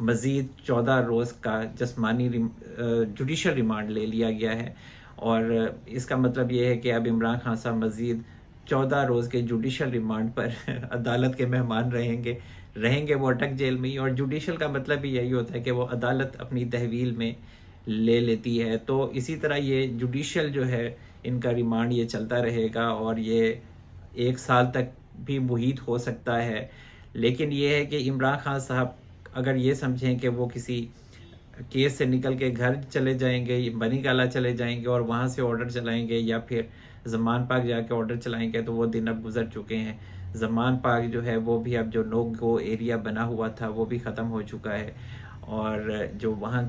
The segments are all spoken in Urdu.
مزید 14 روز کا جسمانی جوڈیشل ریمانڈ لے لیا گیا ہے، اور اس کا مطلب یہ ہے کہ اب عمران خان صاحب مزید 14 روز کے جوڈیشل ریمانڈ پر عدالت کے مہمان رہیں گے وہ اٹک جیل میں ہی. اور جوڈیشل کا مطلب بھی یہی ہوتا ہے کہ وہ عدالت اپنی تحویل میں لے لیتی ہے. تو اسی طرح یہ جوڈیشل جو ہے ان کا ریمانڈ یہ چلتا رہے گا، اور یہ 1 سال تک بھی محیط ہو سکتا ہے. لیکن یہ ہے کہ عمران خان صاحب اگر یہ سمجھیں کہ وہ کسی کیس سے نکل کے گھر چلے جائیں گے، بنی گالا چلے جائیں گے اور وہاں سے آرڈر چلائیں گے، یا پھر زمان پاک جا کے آرڈر چلائیں گے، تو وہ دن اب گزر چکے ہیں. زمان پاک جو ہے وہ بھی اب جو نو گو ایریا بنا ہوا تھا وہ بھی ختم ہو چکا ہے، اور جو وہاں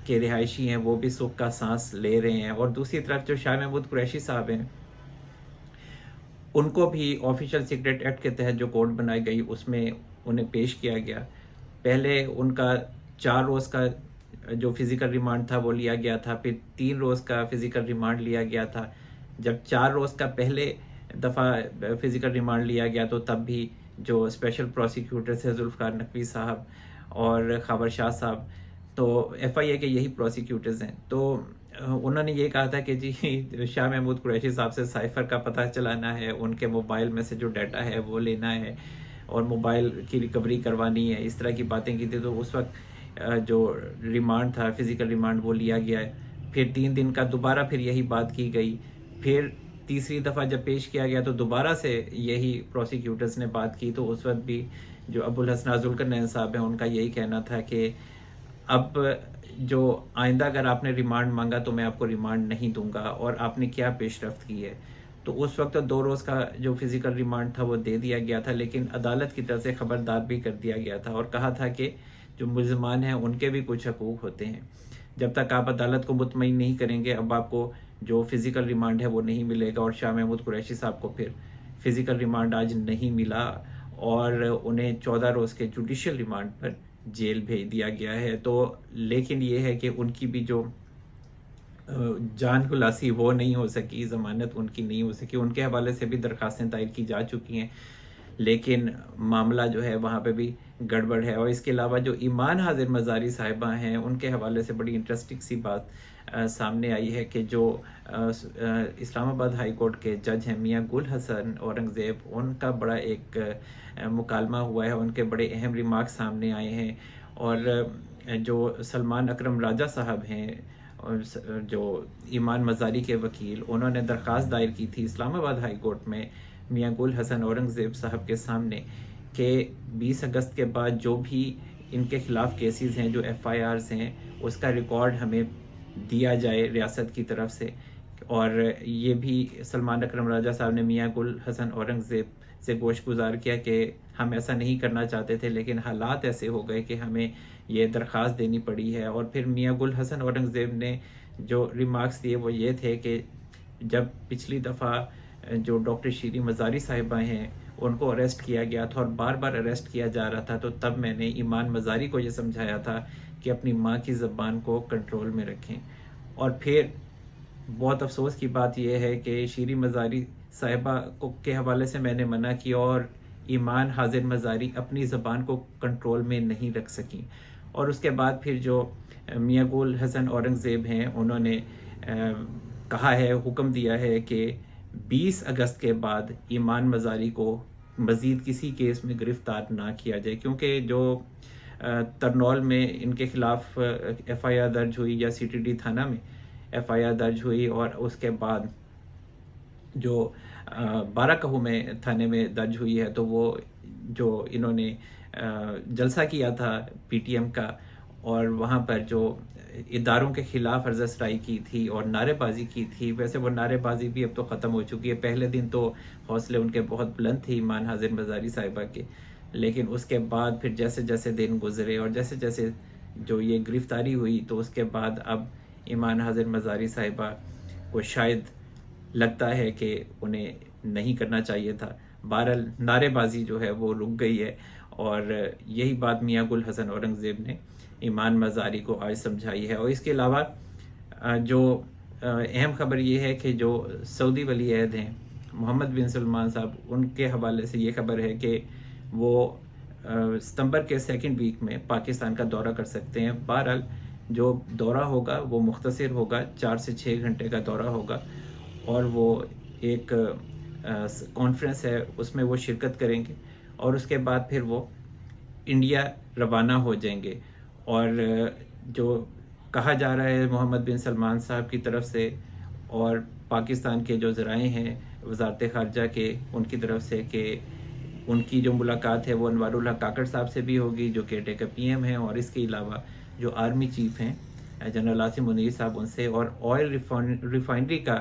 کے رہائشی ہیں وہ بھی سکھ کا سانس لے رہے ہیں. اور دوسری طرف جو شاہ محمود قریشی صاحب ہیں، ان کو بھی آفیشل سیکرٹ ایکٹ کے تحت جو کوڈ بنائی گئی اس میں انہیں پیش کیا گیا. پہلے ان کا 4 روز کا جو فزیکل ریمانڈ تھا وہ لیا گیا تھا، پھر 3 روز کا فزیکل ریمانڈ لیا گیا تھا. جب 4 روز کا پہلے دفعہ فزیکل ریمانڈ لیا گیا تو تب بھی جو اسپیشل پروسیکیوٹر تھے ذوالفقار نقوی صاحب اور خاور شاہ صاحب، تو ایف آئی اے کے یہی پروسیکیوٹرز ہیں، تو انہوں نے یہ کہا تھا کہ جی شاہ محمود قریشی صاحب سے سائفر کا پتہ چلانا ہے، ان کے موبائل میں سے جو ڈیٹا ہے وہ لینا ہے اور موبائل کی ریکوری کروانی ہے، اس طرح کی باتیں کی تھی. تو اس وقت جو ریمانڈ تھا فزیکل ریمانڈ وہ لیا گیا ہے. پھر 3 دن کا دوبارہ پھر یہی بات کی گئی. پھر تیسری دفعہ جب پیش کیا گیا تو دوبارہ سے یہی پروسیکیوٹرز نے بات کی. تو اس وقت بھی جو ابو الحسن ذوالقرنین صاحب ہیں ان کا یہی کہنا تھا کہ اب جو آئندہ اگر آپ نے ریمانڈ مانگا تو میں آپ کو ریمانڈ نہیں دوں گا، اور آپ نے کیا پیش رفت کی ہے. تو اس وقت 2 روز کا جو فزیکل ریمانڈ تھا وہ دے دیا گیا تھا، لیکن عدالت کی طرف سے خبردار بھی کر دیا گیا تھا اور کہا تھا کہ جو ملزمان ہیں ان کے بھی کچھ حقوق ہوتے ہیں. جب تک آپ عدالت کو مطمئن نہیں کریں گے اب آپ کو جو فزیکل ریمانڈ ہے وہ نہیں ملے گا. اور شاہ محمود قریشی صاحب کو پھر فزیکل ریمانڈ آج نہیں ملا اور انہیں 14 روز کے جوڈیشل ریمانڈ پر جیل بھیج دیا گیا ہے. تو لیکن یہ ہے کہ ان کی بھی جو جان خلاصی وہ نہیں ہو سکی، ضمانت ان کی نہیں ہو سکی. ان کے حوالے سے بھی درخواستیں دائر کی جا چکی ہیں، لیکن معاملہ جو ہے وہاں پہ بھی گڑبڑ ہے. اور اس کے علاوہ جو ایمان حاضر مزاری صاحبہ ہیں ان کے حوالے سے بڑی انٹرسٹنگ سی بات سامنے آئی ہے کہ جو اسلام آباد ہائی کورٹ کے جج ہیں میاں گل حسن اورنگزیب، ان کا بڑا ایک مکالمہ ہوا ہے، ان کے بڑے اہم ریمارکس سامنے آئے ہیں. اور جو سلمان اکرم راجہ صاحب ہیں جو ایمان مزاری کے وکیل، انہوں نے درخواست دائر کی تھی اسلام آباد ہائی کورٹ میں میاں گل حسن اورنگزیب صاحب کے سامنے کہ 20 اگست کے بعد جو بھی ان کے خلاف کیسز ہیں، جو ایف آئی آرز ہیں، اس کا ریکارڈ ہمیں دیا جائے ریاست کی طرف سے. اور یہ بھی سلمان اکرم راجہ صاحب نے میاں گل حسن اورنگزیب سے گوش گزار کیا کہ ہم ایسا نہیں کرنا چاہتے تھے لیکن حالات ایسے ہو گئے کہ ہمیں یہ درخواست دینی پڑی ہے. اور پھر میاں گل حسن اورنگزیب نے جو ریمارکس دیے وہ یہ تھے کہ جب پچھلی دفعہ جو ڈاکٹر شیریں مزاری صاحبہ ہیں ان کو اریسٹ کیا گیا تھا اور بار بار اریسٹ کیا جا رہا تھا، تو تب میں نے ایمان مزاری کو یہ سمجھایا تھا کہ اپنی ماں کی زبان کو کنٹرول میں رکھیں. اور پھر بہت افسوس کی بات یہ ہے کہ شیریں مزاری صاحبہ کے حوالے سے میں نے منع کیا اور ایمان حاضر مزاری اپنی زبان کو کنٹرول میں نہیں رکھ سکیں. اور اس کے بعد پھر جو میاں گل حسن اورنگزیب ہیں انہوں نے کہا ہے، حکم دیا ہے کہ 20 اگست کے بعد ایمان مزاری کو مزید کسی کیس میں گرفتار نہ کیا جائے، کیونکہ جو ترنول میں ان کے خلاف ایف آئی آر درج ہوئی یا سی ٹی ڈی تھانہ میں ایف آئی آر درج ہوئی اور اس کے بعد جو بارہ کہو میں تھانے میں درج ہوئی ہے، تو وہ جو انہوں نے جلسہ کیا تھا پی ٹی ایم کا اور وہاں پر جو اداروں کے خلاف عرض اسرائی کی تھی اور نعرے بازی کی تھی، ویسے وہ نعرے بازی بھی اب تو ختم ہو چکی ہے. پہلے دن تو حوصلے ان کے بہت بلند تھے ایمان حاضر مزاری صاحبہ کے، لیکن اس کے بعد پھر جیسے جیسے دن گزرے اور جیسے جیسے جو یہ گرفتاری ہوئی تو اس کے بعد اب ایمان حاضر مزاری صاحبہ کو شاید لگتا ہے کہ انہیں نہیں کرنا چاہیے تھا. بہرحال نعرے بازی جو ہے وہ رک گئی ہے اور یہی بات میاں گل حسن اورنگزیب نے ایمان مزاری کو آج سمجھائی ہے. اور اس کے علاوہ جو اہم خبر یہ ہے کہ جو سعودی ولی عہد ہیں محمد بن سلمان صاحب، ان کے حوالے سے یہ خبر ہے کہ وہ ستمبر کے سیکنڈ ویک میں پاکستان کا دورہ کر سکتے ہیں۔ بہرحال جو دورہ ہوگا وہ مختصر ہوگا، 4 سے 6 گھنٹے کا دورہ ہوگا، اور وہ ایک کانفرنس ہے اس میں وہ شرکت کریں گے، اور اس کے بعد پھر وہ انڈیا روانہ ہو جائیں گے۔ اور جو کہا جا رہا ہے محمد بن سلمان صاحب کی طرف سے اور پاکستان کے جو ذرائع ہیں وزارت خارجہ کے، ان کی طرف سے، کہ ان کی جو ملاقات ہے وہ انوار الحق کاکڑ صاحب سے بھی ہوگی جو کہ ٹیک پی ایم ہیں، اور اس کے علاوہ جو آرمی چیف ہیں جنرل عاصم منیر صاحب، ان سے، اور آئل ریفائنری کا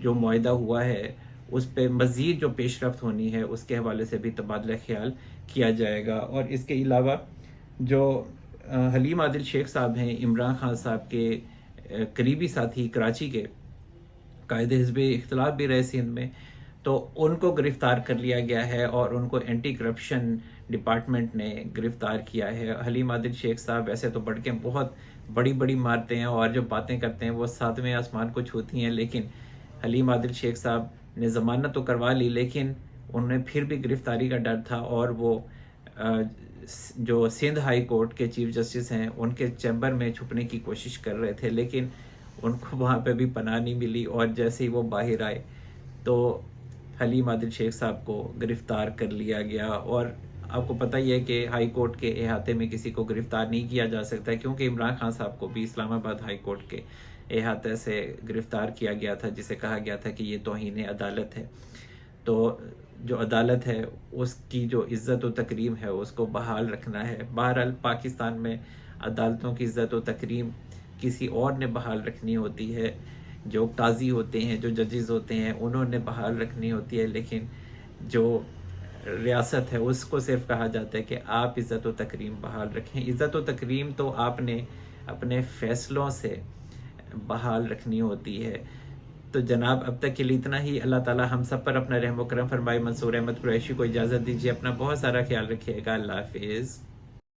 جو معاہدہ ہوا ہے اس پہ مزید جو پیش رفت ہونی ہے اس کے حوالے سے بھی تبادلہ خیال کیا جائے گا۔ اور اس کے علاوہ جو حلیم عادل شیخ صاحب ہیں، عمران خان صاحب کے قریبی ساتھی، کراچی کے قائد حزب اختلاف بھی رہے سندھ میں، تو ان کو گرفتار کر لیا گیا ہے اور ان کو اینٹی کرپشن ڈپارٹمنٹ نے گرفتار کیا ہے۔ حلیم عادل شیخ صاحب ویسے تو بڑھ کے بہت بڑی بڑی مارتے ہیں اور جو باتیں کرتے ہیں وہ 7ویں آسمان کو چھوتی ہیں، لیکن حلیم عادل شیخ صاحب نے ضمانت تو کروا لی، لیکن انہیں پھر بھی گرفتاری کا ڈر تھا، اور وہ جو سندھ ہائی کورٹ کے چیف جسٹس ہیں ان کے چیمبر میں چھپنے کی کوشش کر رہے تھے، لیکن ان کو وہاں پہ بھی پناہ نہیں ملی، اور جیسے ہی وہ باہر آئے تو حلیم عادل شیخ صاحب کو گرفتار کر لیا گیا۔ اور آپ کو پتہ ہی ہے کہ ہائی کورٹ کے احاطے میں کسی کو گرفتار نہیں کیا جا سکتا، کیونکہ عمران خان صاحب کو بھی اسلام آباد ہائی کورٹ کے احاطے سے گرفتار کیا گیا تھا، جسے کہا گیا تھا کہ یہ توہین عدالت ہے۔ تو جو عدالت ہے اس کی جو عزت و تکریم ہے اس کو بحال رکھنا ہے۔ بہرحال پاکستان میں عدالتوں کی عزت و تکریم کسی اور نے بحال رکھنی ہوتی ہے، جو قاضی ہوتے ہیں، جو ججز ہوتے ہیں، انہوں نے بحال رکھنی ہوتی ہے، لیکن جو ریاست ہے اس کو صرف کہا جاتا ہے کہ آپ عزت و تکریم بحال رکھیں۔ عزت و تکریم تو آپ نے اپنے فیصلوں سے بحال رکھنی ہوتی ہے۔ تو جناب اب تک کے لیے اتنا ہی۔ اللہ تعالیٰ ہم سب پر اپنا رحم و کرم فرمائے۔ منصور احمد قریشی کو اجازت دیجیے، اپنا بہت سارا خیال رکھیے گا۔ اللہ حافظ۔